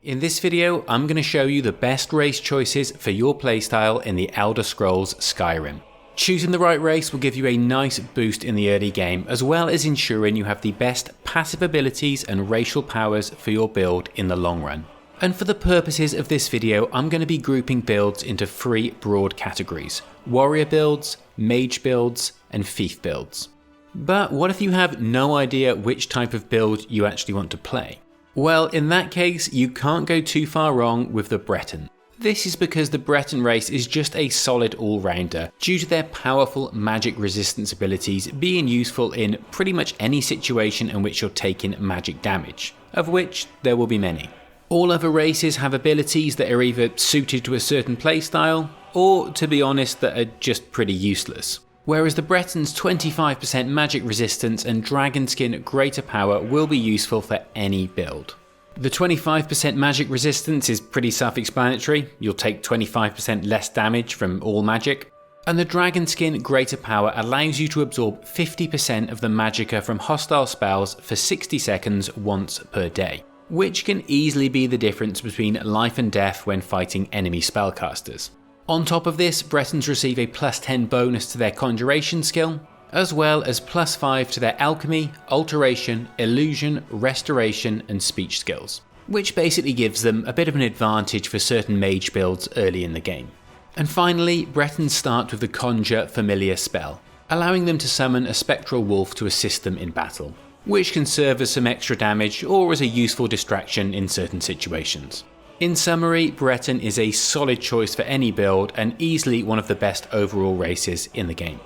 In this video, I'm going to show you the best race choices for your playstyle in the Elder Scrolls Skyrim. Choosing the right race will give you a nice boost in the early game, as well as ensuring you have the best passive abilities and racial powers for your build in the long run. And for the purposes of this video, I'm going to be grouping builds into three broad categories: warrior builds, mage builds, and thief builds. But what if you have no idea which type of build you actually want to play? Well, in that case, you can't go too far wrong with the Breton. This is because the Breton race is just a solid all-rounder due to their powerful magic resistance abilities being useful in pretty much any situation in which you're taking magic damage, of which there will be many. All other races have abilities that are either suited to a certain playstyle, or, to be honest, that are just pretty useless. Whereas the Breton's 25% magic resistance and Dragonskin greater power will be useful for any build. The 25% magic resistance is pretty self-explanatory, you'll take 25% less damage from all magic, and the Dragonskin greater power allows you to absorb 50% of the magicka from hostile spells for 60 seconds once per day, which can easily be the difference between life and death when fighting enemy spellcasters. On top of this, Bretons receive a +10 bonus to their conjuration skill, as well as +5 to their alchemy, alteration, illusion, restoration, and speech skills, which basically gives them a bit of an advantage for certain mage builds early in the game. And finally, Bretons start with the Conjure Familiar spell, allowing them to summon a spectral wolf to assist them in battle, which can serve as some extra damage or as a useful distraction in certain situations. In summary, Breton is a solid choice for any build and easily one of the best overall races in the game.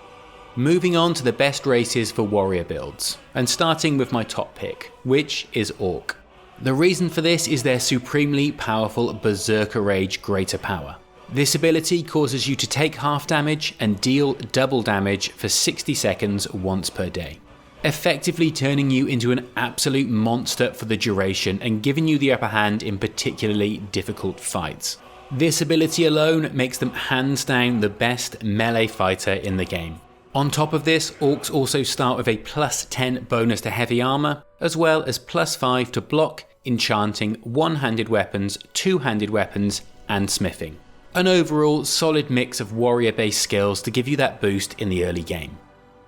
Moving on to the best races for warrior builds, and starting with my top pick, which is Orc. The reason for this is their supremely powerful Berserker Rage greater power. This ability causes you to take half damage and deal double damage for 60 seconds once per day, effectively turning you into an absolute monster for the duration and giving you the upper hand in particularly difficult fights. This ability alone makes them hands down the best melee fighter in the game. On top of this, Orcs also start with a +10 bonus to heavy armor, as well as +5 to block, enchanting, one-handed weapons, two-handed weapons, and smithing. An overall solid mix of warrior-based skills to give you that boost in the early game.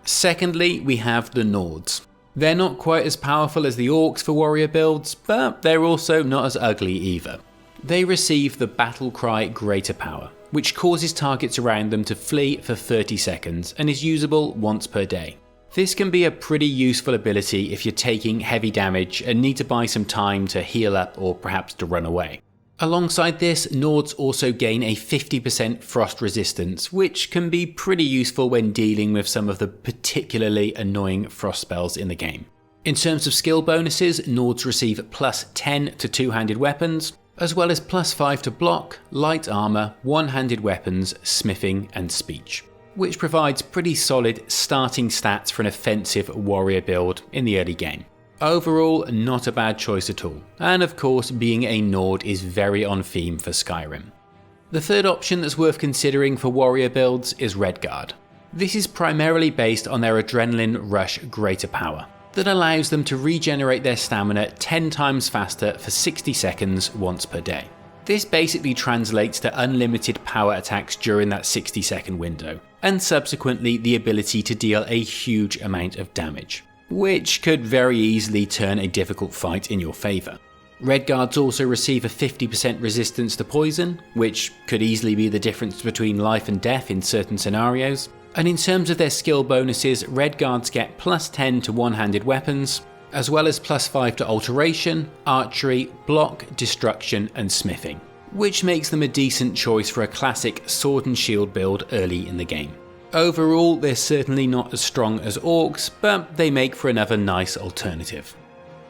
Secondly, we have the Nords. They're not quite as powerful as the Orcs for warrior builds, but they're also not as ugly either. They receive the Battle Cry greater power, which causes targets around them to flee for 30 seconds and is usable once per day. This can be a pretty useful ability if you're taking heavy damage and need to buy some time to heal up or perhaps to run away. Alongside this, Nords also gain a 50% frost resistance, which can be pretty useful when dealing with some of the particularly annoying frost spells in the game. In terms of skill bonuses, Nords receive +10 to two-handed weapons, as well as +5 to block, light armor, one-handed weapons, smithing, and speech, which provides pretty solid starting stats for an offensive warrior build in the early game. Overall, not a bad choice at all, and of course being a Nord is very on theme for Skyrim. The third option that's worth considering for warrior builds is Redguard. This is primarily based on their Adrenaline Rush greater power, that allows them to regenerate their stamina 10 times faster for 60 seconds once per day. This basically translates to unlimited power attacks during that 60-second window, and subsequently the ability to deal a huge amount of damage, which could very easily turn a difficult fight in your favour. Redguards also receive a 50% resistance to poison, which could easily be the difference between life and death in certain scenarios. And in terms of their skill bonuses, Redguards get +10 to one-handed weapons, as well as +5 to alteration, archery, block, destruction, and smithing, which makes them a decent choice for a classic sword and shield build early in the game. Overall, they're certainly not as strong as Orcs, but they make for another nice alternative.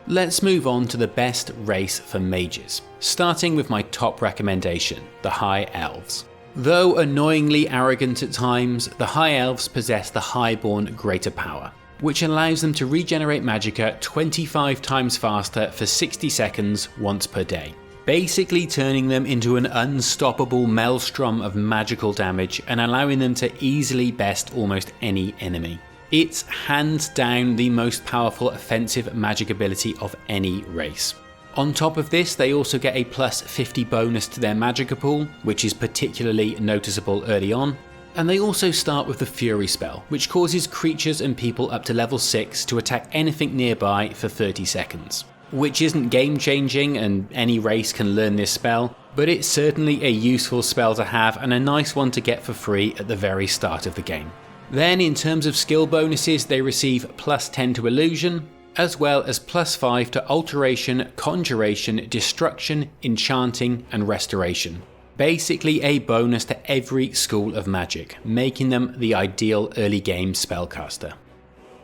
Let's move on to the best race for mages, starting with my top recommendation, the High Elves. Though annoyingly arrogant at times, the High Elves possess the Highborn greater power, which allows them to regenerate magicka 25 times faster for 60 seconds once per day, basically turning them into an unstoppable maelstrom of magical damage and allowing them to easily best almost any enemy. It's hands down the most powerful offensive magic ability of any race. On top of this, they also get a plus 50 bonus to their Magicka pool, which is particularly noticeable early on. And they also start with the Fury spell, which causes creatures and people up to level 6 to attack anything nearby for 30 seconds. Which isn't game changing and any race can learn this spell, but it's certainly a useful spell to have and a nice one to get for free at the very start of the game. Then in terms of skill bonuses, they receive plus 10 to Illusion, as well as plus 5 to Alteration, Conjuration, Destruction, Enchanting and Restoration. Basically a bonus to every school of magic, making them the ideal early game spellcaster.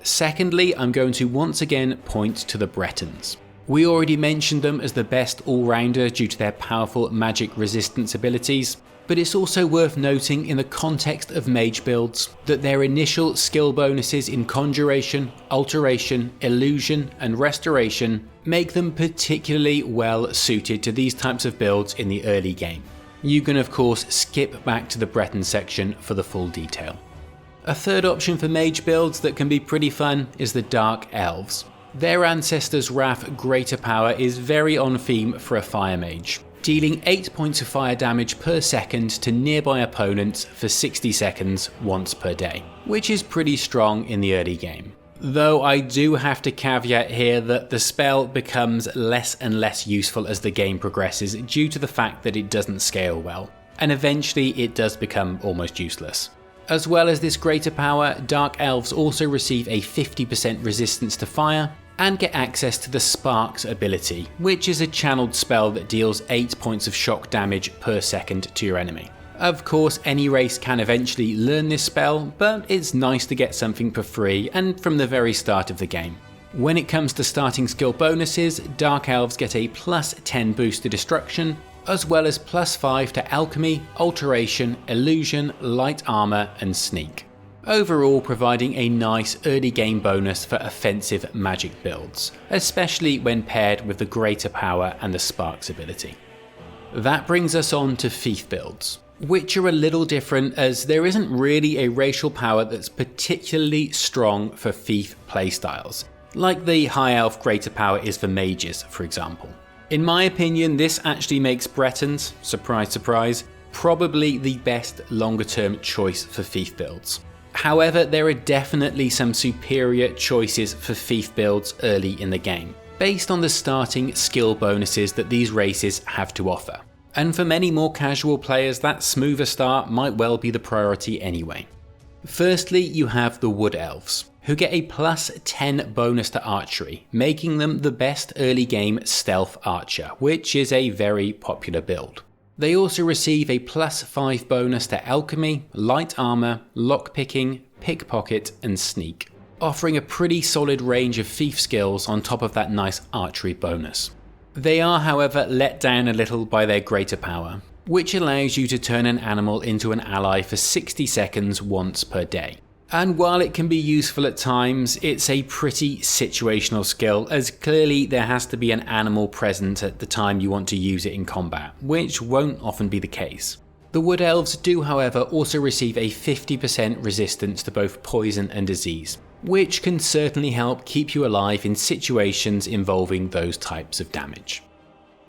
Secondly, I'm going to once again point to the Bretons. We already mentioned them as the best all-rounder due to their powerful magic resistance abilities, but it's also worth noting in the context of mage builds that their initial skill bonuses in Conjuration, Alteration, Illusion and Restoration make them particularly well suited to these types of builds in the early game. You can of course skip back to the Breton section for the full detail. A third option for mage builds that can be pretty fun is the Dark Elves. Their Ancestor's Wrath Greater Power is very on theme for a fire mage, dealing 8 points of fire damage per second to nearby opponents for 60 seconds once per day, which is pretty strong in the early game. Though I do have to caveat here that the spell becomes less and less useful as the game progresses due to the fact that it doesn't scale well, and eventually it does become almost useless. As well as this greater power, Dark Elves also receive a 50% resistance to fire and get access to the Sparks ability, which is a channeled spell that deals 8 points of shock damage per second to your enemy. Of course, any race can eventually learn this spell, but it's nice to get something for free and from the very start of the game. When it comes to starting skill bonuses, Dark Elves get a plus 10 boost to Destruction, as well as plus 5 to Alchemy, Alteration, Illusion, Light Armor and Sneak. Overall providing a nice early game bonus for offensive magic builds, especially when paired with the greater power and the Sparks ability. That brings us on to Thief builds, which are a little different as there isn't really a racial power that's particularly strong for Thief playstyles, like the High Elf greater power is for mages, for example. In my opinion, this actually makes Bretons, surprise surprise, probably the best longer term choice for Thief builds. However, there are definitely some superior choices for Thief builds early in the game, based on the starting skill bonuses that these races have to offer. And for many more casual players, that smoother start might well be the priority anyway. Firstly, you have the Wood Elves, who get a plus 10 bonus to archery, making them the best early game stealth archer, which is a very popular build. They also receive a plus 5 bonus to Alchemy, Light Armor, Lockpicking, Pickpocket and Sneak, offering a pretty solid range of thief skills on top of that nice archery bonus. They are, however, let down a little by their greater power, which allows you to turn an animal into an ally for 60 seconds once per day. And while it can be useful at times, it's a pretty situational skill, as clearly there has to be an animal present at the time you want to use it in combat, which won't often be the case. The Wood Elves do, however, also receive a 50% resistance to both poison and disease, which can certainly help keep you alive in situations involving those types of damage.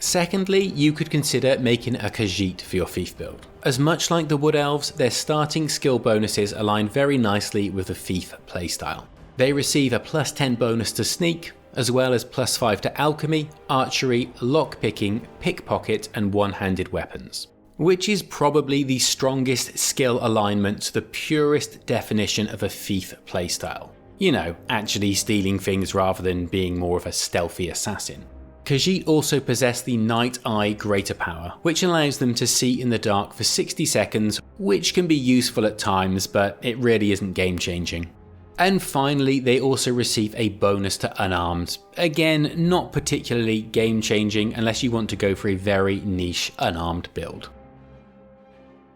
Secondly, you could consider making a Khajiit for your Thief build, as much like the Wood Elves, their starting skill bonuses align very nicely with the Thief playstyle. They receive a plus 10 bonus to Sneak, as well as plus 5 to Alchemy, Archery, Lockpicking, Pickpocket and one-handed weapons, which is probably the strongest skill alignment to the purest definition of a Thief playstyle. You know, actually stealing things rather than being more of a stealthy assassin. Khajiit also possess the Night Eye greater power, which allows them to see in the dark for 60 seconds, which can be useful at times, but it really isn't game changing. And finally, they also receive a bonus to Unarmed. Again, not particularly game changing unless you want to go for a very niche unarmed build.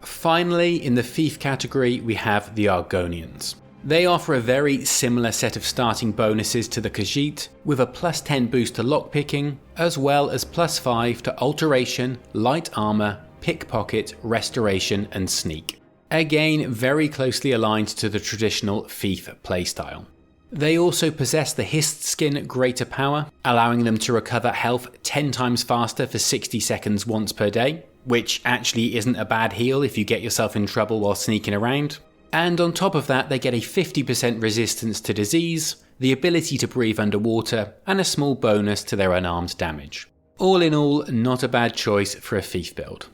Finally, in the Thief category, we have the Argonians. They offer a very similar set of starting bonuses to the Khajiit, with a plus 10 boost to Lockpicking, as well as plus 5 to Alteration, Light Armor, Pickpocket, Restoration and Sneak. Again, very closely aligned to the traditional Thief playstyle. They also possess the Hist skin Greater Power, allowing them to recover health 10 times faster for 60 seconds once per day, which actually isn't a bad heal if you get yourself in trouble while sneaking around. And on top of that, they get a 50% resistance to disease, the ability to breathe underwater, and a small bonus to their unarmed damage. All in all, not a bad choice for a thief build.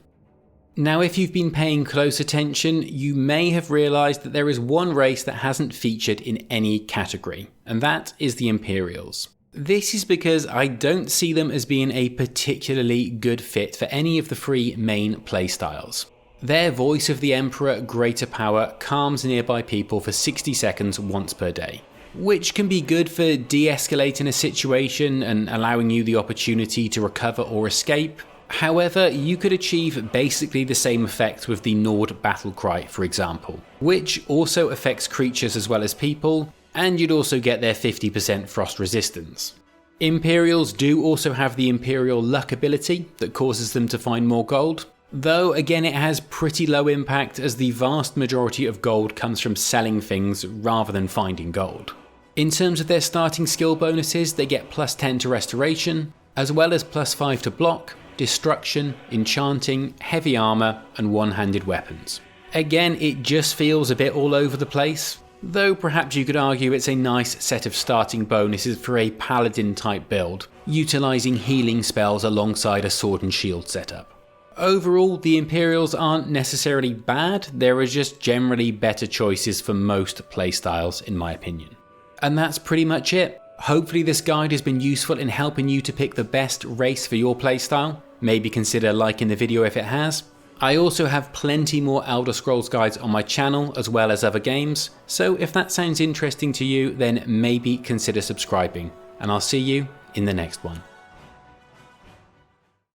Now, if you've been paying close attention, you may have realised that there is one race that hasn't featured in any category, and that is the Imperials. This is because I don't see them as being a particularly good fit for any of the 3 main playstyles. Their Voice of the Emperor Greater Power calms nearby people for 60 seconds once per day, which can be good for de-escalating a situation and allowing you the opportunity to recover or escape. However, you could achieve basically the same effect with the Nord Battle Cry, for example, which also affects creatures as well as people, and you'd also get their 50% frost resistance. Imperials do also have the Imperial Luck ability that causes them to find more gold, though again it has pretty low impact as the vast majority of gold comes from selling things rather than finding gold. In terms of their starting skill bonuses, they get plus 10 to Restoration, as well as plus 5 to Block, Destruction, Enchanting, Heavy Armour, and One-Handed Weapons. Again, it just feels a bit all over the place, though perhaps you could argue it's a nice set of starting bonuses for a Paladin type build, utilising healing spells alongside a sword and shield setup. Overall, the Imperials aren't necessarily bad, there are just generally better choices for most playstyles in my opinion. And that's pretty much it. Hopefully this guide has been useful in helping you to pick the best race for your playstyle. Maybe consider liking the video if it has. I also have plenty more Elder Scrolls guides on my channel as well as other games, so if that sounds interesting to you then maybe consider subscribing, and I'll see you in the next one.